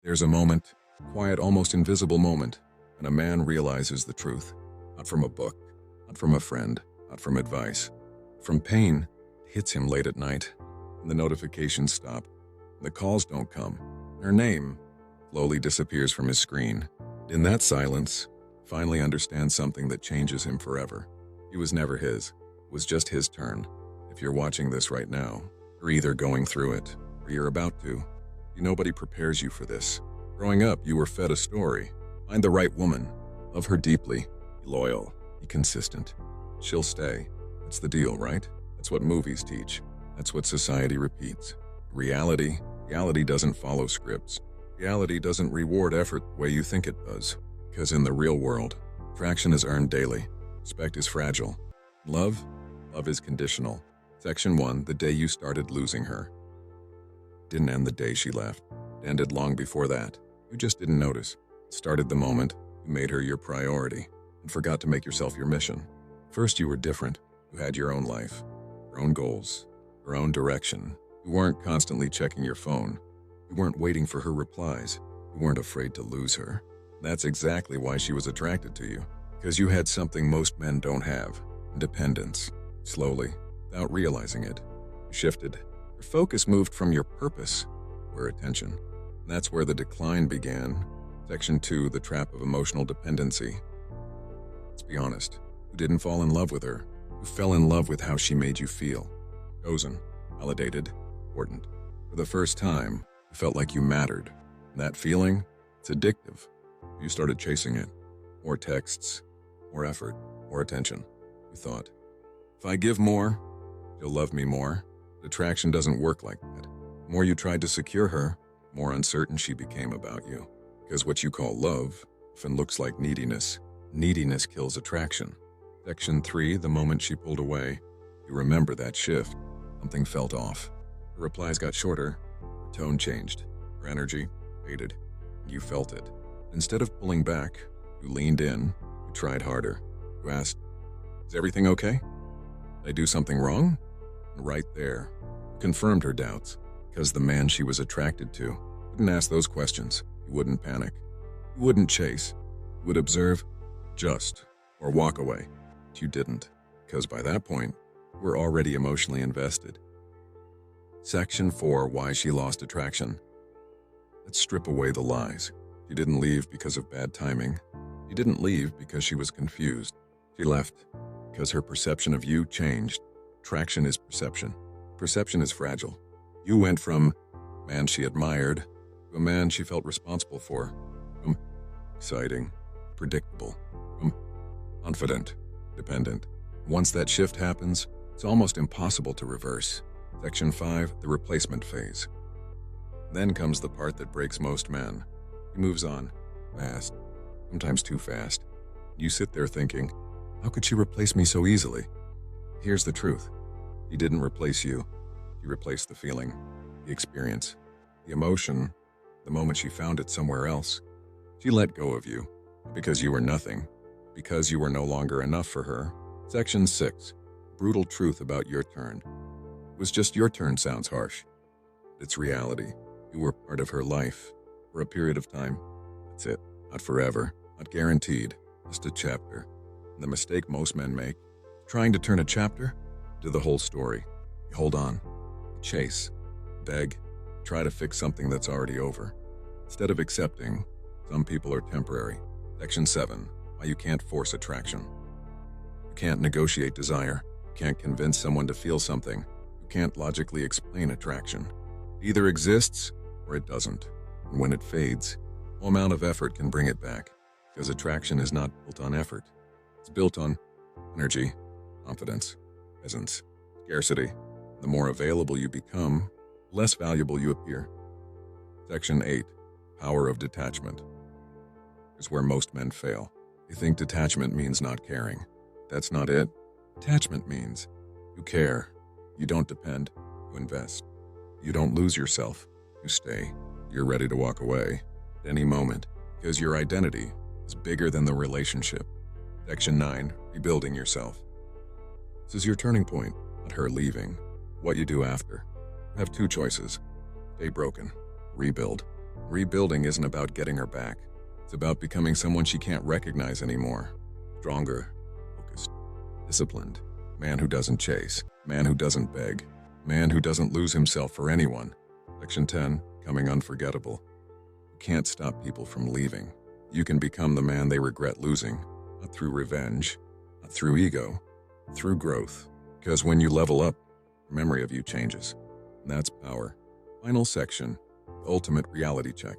There's a moment, quiet, almost invisible moment, when a man realizes the truth. Not from a book, not from a friend, not from advice. From pain, it hits him late at night, and the notifications stop. The calls don't come. Her name slowly disappears from his screen. In that silence, finally understands something that changes him forever. It was never his. It was just his turn. If you're watching this right now, you're either going through it, or you're about to. Nobody prepares you for this. Growing up, you were fed a story. Find the right woman. Love her deeply. Be loyal. Be consistent. She'll stay. That's the deal, right? That's what movies teach. That's what society repeats. Reality doesn't follow scripts. Reality doesn't reward effort the way you think it does. Because in the real world, attraction is earned daily. Respect is fragile. Love is conditional. Section 1, the day you started losing her. Didn't end the day she left. It ended long before that. You just didn't notice. It started the moment you made her your priority and forgot to make yourself your mission. First, you were different. You had your own life, your own goals, your own direction. You weren't constantly checking your phone. You weren't waiting for her replies. You weren't afraid to lose her. That's exactly why she was attracted to you. Because you had something most men don't have: independence. Slowly, without realizing it, you shifted. Your focus moved from your purpose to her attention. And that's where the decline began. Section 2, the trap of emotional dependency. Let's be honest. You didn't fall in love with her. You fell in love with how she made you feel. Chosen, validated, important. For the first time, you felt like you mattered. And that feeling, it's addictive. You started chasing it. More texts, more effort, more attention. You thought, if I give more, she'll love me more. Attraction doesn't work like that. The more you tried to secure her, the more uncertain she became about you. Because what you call love often looks like neediness. Neediness kills attraction. Section 3, the moment she pulled away. You remember that shift. Something felt off. Her replies got shorter. Her tone changed. Her energy faded. You felt it. Instead of pulling back, you leaned in. You tried harder. You asked, is everything okay? Did I do something wrong? And right there, you confirmed her doubts. Because the man she was attracted to wouldn't ask those questions. He wouldn't panic. He wouldn't chase. He would observe, adjust, or walk away. But you didn't. Because by that point, you were already emotionally invested. Section 4, why she lost attraction. Let's strip away the lies. She didn't leave because of bad timing. She didn't leave because she was confused. She left because her perception of you changed. Attraction is perception. Perception is fragile. You went from a man she admired to a man she felt responsible for. From exciting, predictable, from confident, dependent. Once that shift happens, it's almost impossible to reverse. Section 5, the replacement phase. Then comes the part that breaks most men. He moves on, fast, sometimes too fast. You sit there thinking, how could she replace me so easily? Here's the truth. He didn't replace you. He replaced the feeling, the experience, the emotion, the moment she found it somewhere else. She let go of you, because you were nothing, because you were no longer enough for her. Section 6, brutal truth about your turn. It was just your turn sounds harsh. It's reality. You were part of her life for a period of time. That's it. Not forever, not guaranteed, just a chapter. And the mistake most men make, trying to turn a chapter to the whole story. You hold on, you chase, beg, try to fix something that's already over. Instead of accepting, some people are temporary. Section 7, why you can't force attraction. You can't negotiate desire. You can't convince someone to feel something. You can't logically explain attraction. It either exists or it doesn't. And when it fades, no amount of effort can bring it back. Because attraction is not built on effort. It's built on energy, confidence, presence, scarcity. The more available you become, the less valuable you appear. Section 8, Power of Detachment. Is where most men fail. They think detachment means not caring. That's not it. Detachment means you care. You don't depend. You invest. You don't lose yourself. You stay. You're ready to walk away at any moment because your identity is bigger than the relationship. Section 9, rebuilding yourself. This is your turning point, not her leaving. What you do after. You have two choices. Stay broken, rebuild, Rebuilding isn't about getting her back. It's about becoming someone she can't recognize anymore. Stronger, focused, disciplined. Man who doesn't chase. Man who doesn't beg. Man who doesn't lose himself for anyone. Section 10, becoming unforgettable. You can't stop people from leaving. You can become the man they regret losing, not through revenge, not through ego, through growth. Because when you level up, the memory of you changes. And that's power. Final section, the ultimate reality check.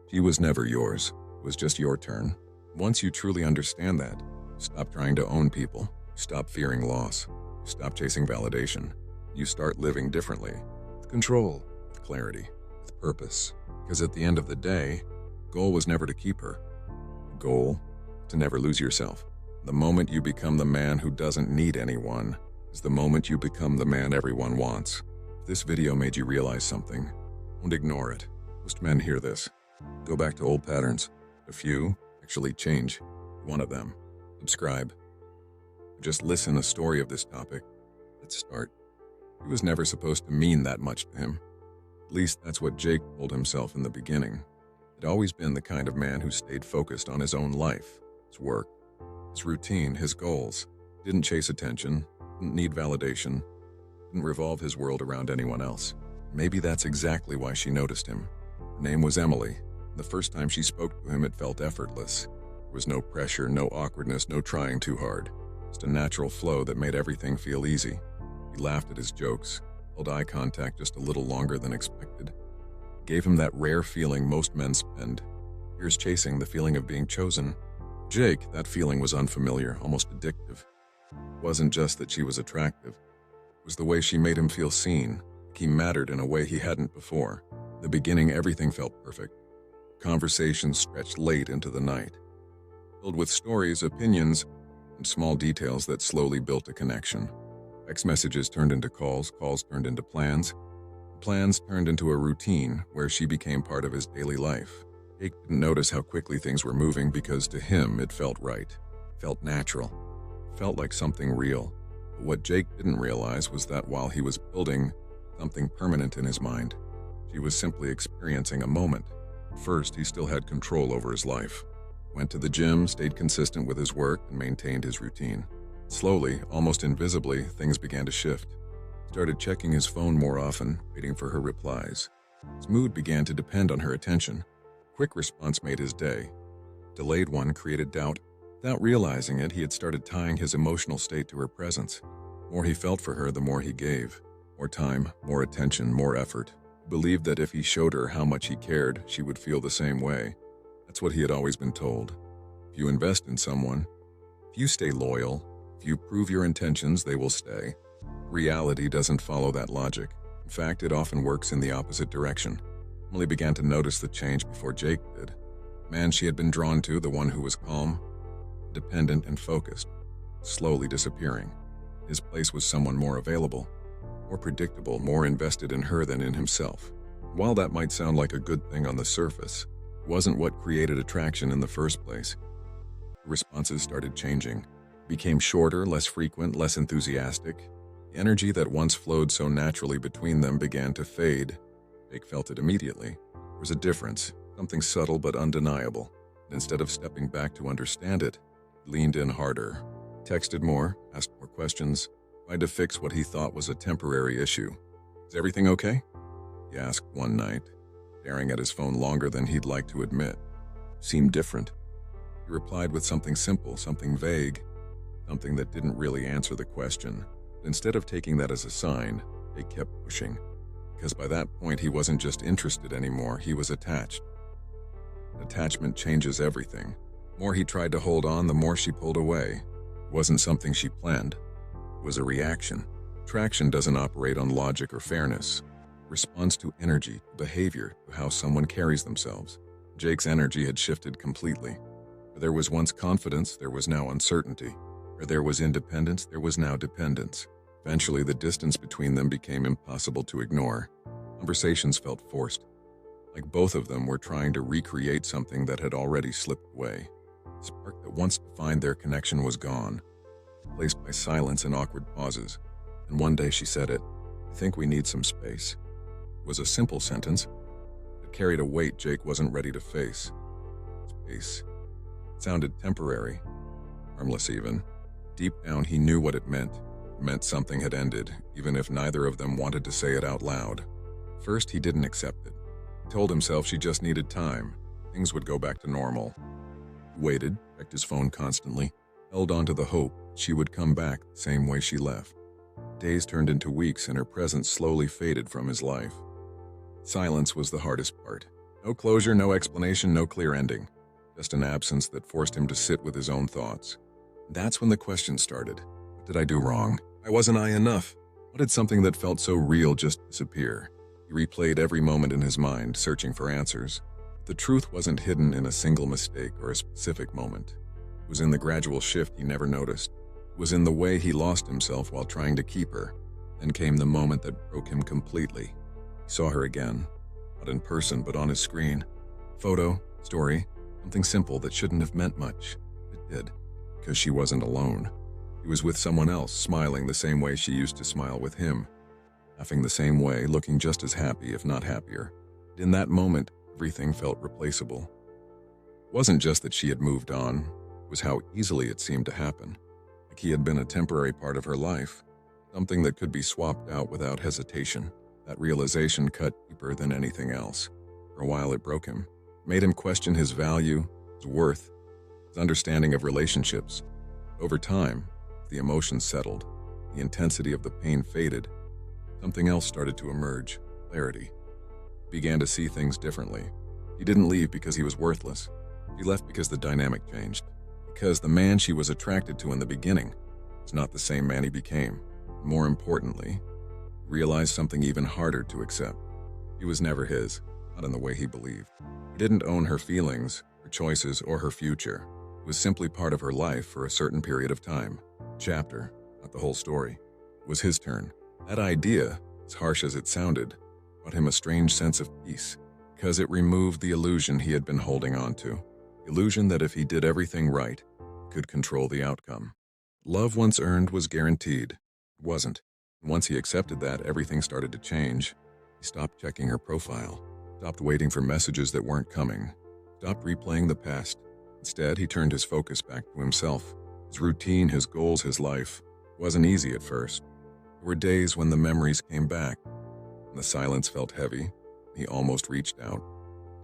She was never yours. It was just your turn. Once you truly understand that, you stop trying to own people. You stop fearing loss. You stop chasing validation. You start living differently, with control, with clarity, with purpose. Because at the end of the day, the goal was never to keep her. The goal, to never lose yourself. The moment you become the man who doesn't need anyone is the moment you become the man everyone wants. If this video made you realize something, don't ignore it. Most men hear this. Go back to old patterns. A few actually change one of them. Subscribe. Just listen a story of this topic. Let's start. He was never supposed to mean that much to him. At least that's what Jake told himself in the beginning. He'd always been the kind of man who stayed focused on his own life, his work, his routine, his goals. Didn't chase attention, didn't need validation, didn't revolve his world around anyone else. Maybe that's exactly why she noticed him. Her name was Emily. The first time she spoke to him, it felt effortless. There was no pressure, no awkwardness, no trying too hard. Just a natural flow that made everything feel easy. He laughed at his jokes, held eye contact just a little longer than expected. It gave him that rare feeling most men spend. Years chasing the feeling of being chosen. Jake, that feeling was unfamiliar, almost addictive. It wasn't just that she was attractive. It was the way she made him feel seen. Like he mattered in a way he hadn't before. In the beginning, everything felt perfect. Conversations stretched late into the night, filled with stories, opinions, and small details that slowly built a connection. Text messages turned into calls, calls turned into plans, plans turned into a routine where she became part of his daily life. Jake didn't notice how quickly things were moving because to him it felt right, felt natural, felt like something real. But what Jake didn't realize was that while he was building something permanent in his mind, she was simply experiencing a moment. First, he still had control over his life. Went to the gym, stayed consistent with his work, and maintained his routine. Slowly, almost invisibly, things began to shift. He started checking his phone more often, waiting for her replies. His mood began to depend on her attention. Quick response made his day. Delayed one created doubt. Without realizing it, he had started tying his emotional state to her presence. The more he felt for her, the more he gave. More time, more attention, more effort. He believed that if he showed her how much he cared, she would feel the same way. That's what he had always been told. If you invest in someone, if you stay loyal, if you prove your intentions, they will stay. Reality doesn't follow that logic. In fact, it often works in the opposite direction. Emily began to notice the change before Jake did. The man she had been drawn to, the one who was calm, dependent, and focused, slowly disappearing. His place was someone more available, more predictable, more invested in her than in himself. While that might sound like a good thing on the surface, it wasn't what created attraction in the first place. The responses started changing, became shorter, less frequent, less enthusiastic. The energy that once flowed so naturally between them began to fade. Jake felt it immediately. There was a difference, something subtle but undeniable. And instead of stepping back to understand it, he leaned in harder, texted more, asked more questions, tried to fix what he thought was a temporary issue. "Is everything okay?" he asked one night, staring at his phone longer than he'd like to admit. Seemed different. He replied with something simple, something vague, something that didn't really answer the question. But instead of taking that as a sign, they kept pushing. Because by that point, he wasn't just interested anymore, he was attached. Attachment changes everything. The more he tried to hold on, the more she pulled away. It wasn't something she planned. It was a reaction. Attraction doesn't operate on logic or fairness. It responds to energy, to behavior, to how someone carries themselves. Jake's energy had shifted completely. Where there was once confidence, there was now uncertainty. Where there was independence, there was now dependence. Eventually, the distance between them became impossible to ignore. Conversations felt forced, like both of them were trying to recreate something that had already slipped away. The spark that once defined their connection was gone, replaced by silence and awkward pauses. And one day she said it, "I think we need some space." It was a simple sentence. It It carried a weight Jake wasn't ready to face. Space. It sounded temporary, harmless even. Deep down, he knew what it meant. It meant something had ended, even if neither of them wanted to say it out loud. First, he didn't accept it. He told himself she just needed time. Things would go back to normal. He waited, checked his phone constantly, held on to the hope she would come back the same way she left. Days turned into weeks and her presence slowly faded from his life. Silence was the hardest part. No closure, no explanation, no clear ending. Just an absence that forced him to sit with his own thoughts. That's when the question started. What did I do wrong? Why wasn't I enough? Why did something that felt so real just disappear? He replayed every moment in his mind, searching for answers. The truth wasn't hidden in a single mistake or a specific moment. It was in the gradual shift he never noticed. It was in the way he lost himself while trying to keep her. Then came the moment that broke him completely. He saw her again, not in person but on his screen. Photo, story, something simple that shouldn't have meant much. It did, because she wasn't alone. He was with someone else, smiling the same way she used to smile with him, laughing the same way, looking just as happy, if not happier. In that moment, everything felt replaceable. It wasn't just that she had moved on, it was how easily it seemed to happen. Like he had been a temporary part of her life, something that could be swapped out without hesitation. That realization cut deeper than anything else. For a while it broke him, made him question his value, his worth, his understanding of relationships. Over time, the emotions settled, the intensity of the pain faded, something else started to emerge, clarity. He began to see things differently. He didn't leave because he was worthless. He left because the dynamic changed. Because the man she was attracted to in the beginning was not the same man he became. More importantly, he realized something even harder to accept. He was never his, not in the way he believed. He didn't own her feelings, her choices, or her future. It was simply part of her life for a certain period of time. Chapter, not the whole story. It was his turn. That idea, as harsh as it sounded, brought him a strange sense of peace, because it removed the illusion he had been holding on to. The illusion that if he did everything right, he could control the outcome. Love once earned was guaranteed. It wasn't. And once he accepted that, everything started to change. He stopped checking her profile, stopped waiting for messages that weren't coming, stopped replaying the past. Instead, he turned his focus back to himself. His routine, his goals, his life. It wasn't easy at first. There were days when the memories came back, and the silence felt heavy. He almost reached out.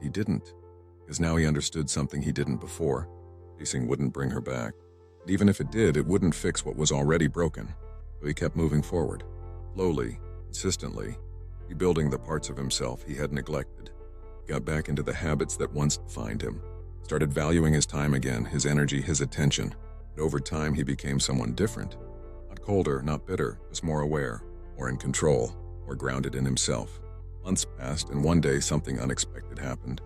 He didn't, because now he understood something he didn't before. Chasing wouldn't bring her back. And even if it did, it wouldn't fix what was already broken. So he kept moving forward, slowly, consistently, rebuilding the parts of himself he had neglected. He got back into the habits that once defined him, started valuing his time again, his energy, his attention. And over time, he became someone different. Not colder, not bitter, just more aware, more in control, more grounded in himself. Months passed, and one day something unexpected happened.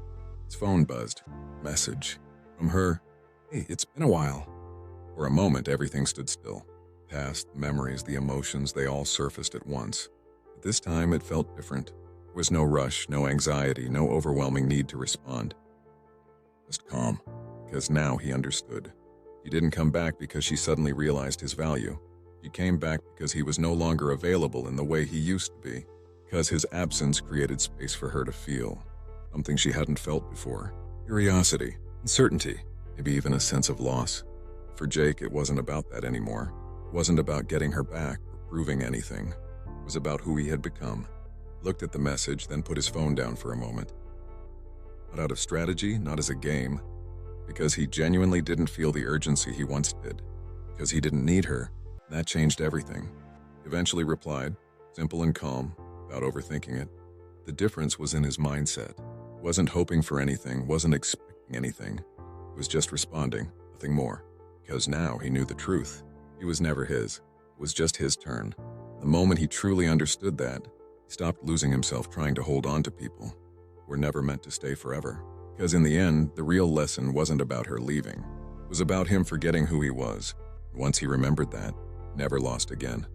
His phone buzzed. Message. From her. Hey, it's been a while. For a moment, everything stood still. Past, the memories, the emotions, they all surfaced at once. But this time, it felt different. There was no rush, no anxiety, no overwhelming need to respond. Just calm, because now he understood. She didn't come back because she suddenly realized his value. She came back because he was no longer available in the way he used to be, because his absence created space for her to feel, something she hadn't felt before. Curiosity, uncertainty, maybe even a sense of loss. For Jake, it wasn't about that anymore. It wasn't about getting her back or proving anything. It was about who he had become. He looked at the message, then put his phone down for a moment. Not out of strategy, not as a game, because he genuinely didn't feel the urgency he once did. Because he didn't need her. That changed everything. He eventually replied, simple and calm, without overthinking it. The difference was in his mindset. He wasn't hoping for anything, wasn't expecting anything. He was just responding, nothing more. Because now he knew the truth. He was never his. It was just his turn. The moment he truly understood that, he stopped losing himself trying to hold on to people who were never meant to stay forever. Because in the end, the real lesson wasn't about her leaving. It was about him forgetting who he was. And once he remembered that, he never lost again.